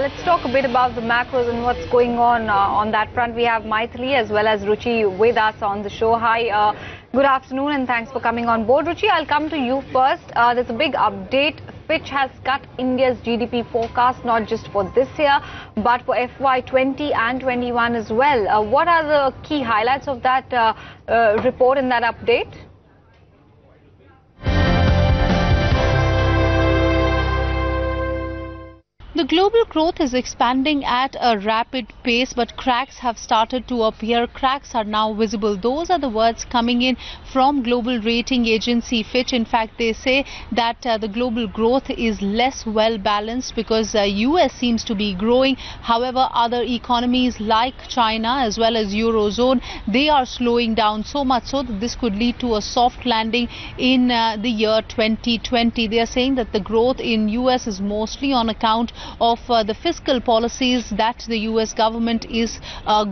Let's talk a bit about the macros and what's going on that front. We have Maithili as well as Ruchi with us on the show. Hi, good afternoon and thanks for coming on board. Ruchi, I'll come to you first. There's a big update. Fitch has cut India's GDP forecast not just for this year but for FY20 and 21 as well. What are the key highlights of that report in that update? The global growth is expanding at a rapid pace, but cracks have started to appear. Cracks are now visible. Those are the words coming in from global rating agency Fitch. In fact, they say that the global growth is less well balanced because US seems to be growing. However, other economies like China as well as Eurozone, they are slowing down so much so that this could lead to a soft landing in the year 2020. They are saying that the growth in US is mostly on account of the fiscal policies that the US government is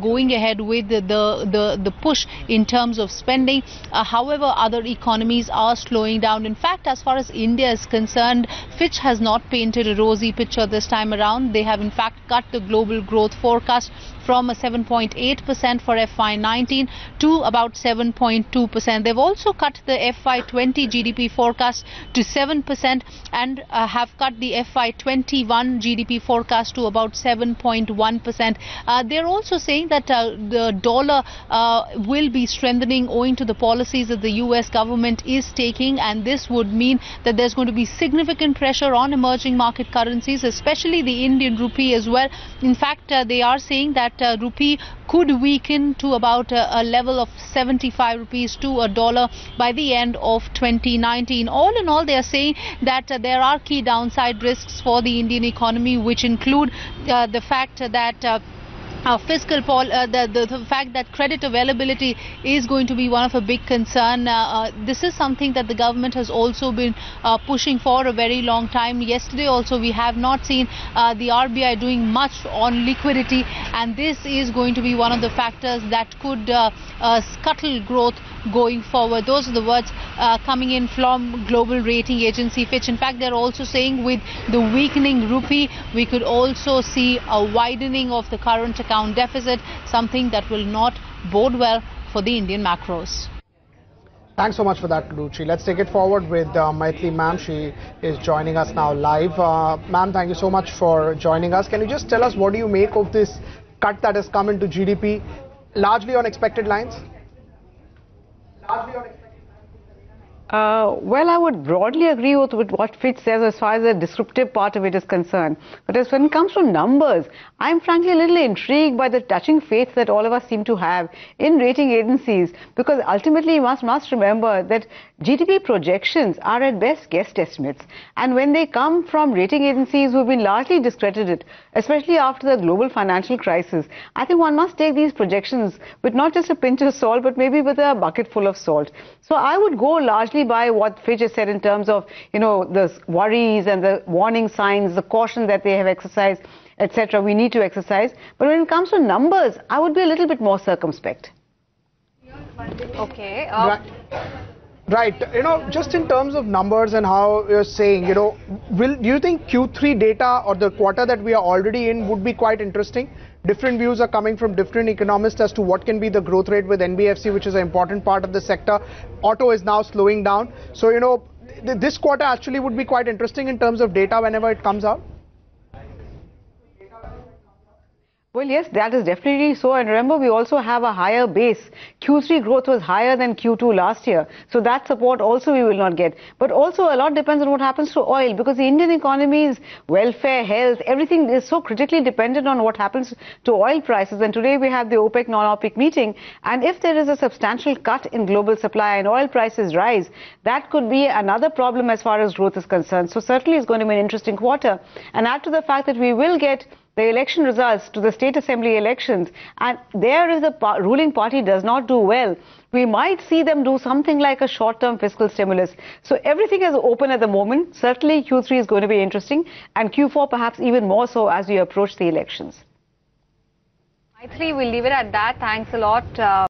going ahead with, the push in terms of spending. However, other economies are slowing down. In fact, as far as India is concerned, Fitch has not painted a rosy picture this time around. They have in fact cut the global growth forecast from 7.8% for FY19 to about 7.2%. They've also cut the FY20 GDP forecast to 7% and have cut the FY21 GDP forecast to about 7.1%. They're also saying that the dollar will be strengthening owing to the policies that the US government is taking, and this would mean that there's going to be significant pressure on emerging market currencies, especially the Indian rupee as well. In fact, they are saying that rupee could weaken to about a level of 75 rupees to a dollar by the end of 2019. All in all, they are saying that there are key downside risks for the Indian economy, which include the fact that the fact that credit availability is going to be one of a big concern. This is something that the government has also been pushing for a very long time. Yesterday also we have not seen the RBI doing much on liquidity, and this is going to be one of the factors that could scuttle growth going forward. Those are the words coming in from global rating agency Fitch. In fact, they're also saying with the weakening rupee, we could also see a widening of the current account deficit, something that will not bode well for the Indian macros. Thanks so much for that, Ruchi. Let's take it forward with Maithili ma'am. She is joining us now live. Ma'am, thank you so much for joining us. Can you just tell us what do you make of this cut that has come into GDP, largely on expected lines? Well, I would broadly agree with what Fitch says as far as the descriptive part of it is concerned. But as when it comes to numbers, I'm frankly a little intrigued by the touching faith that all of us seem to have in rating agencies, because ultimately you must remember that GDP projections are at best guess estimates. And when they come from rating agencies who have been largely discredited, especially after the global financial crisis, I think one must take these projections with not just a pinch of salt, but maybe with a bucket full of salt. So I would go largely by what Fitch has said in terms of, the worries and the warning signs, the caution that they have exercised, etc. We need to exercise. But when it comes to numbers, I would be a little bit more circumspect. Okay. Right. Just in terms of numbers and how you're saying, do you think Q3 data or the quarter that we are already in would be quite interesting? Different views are coming from different economists as to what can be the growth rate with NBFC, which is an important part of the sector. Auto is now slowing down. So, this quarter actually would be quite interesting in terms of data whenever it comes out. Well, yes, that is definitely so. And remember, we also have a higher base. Q3 growth was higher than Q2 last year. So that support also we will not get. But also a lot depends on what happens to oil, because the Indian economy's welfare, health, everything is so critically dependent on what happens to oil prices. And today we have the OPEC non-OPEC meeting. And if there is a substantial cut in global supply and oil prices rise, that could be another problem as far as growth is concerned. So certainly it's going to be an interesting quarter. And add to the fact that we will get the election results to the state assembly elections, and there if the ruling party does not do well, we might see them do something like a short-term fiscal stimulus. So everything is open at the moment. Certainly Q3 is going to be interesting, and Q4 perhaps even more so as we approach the elections. Maithili, we'll leave it at that. Thanks a lot.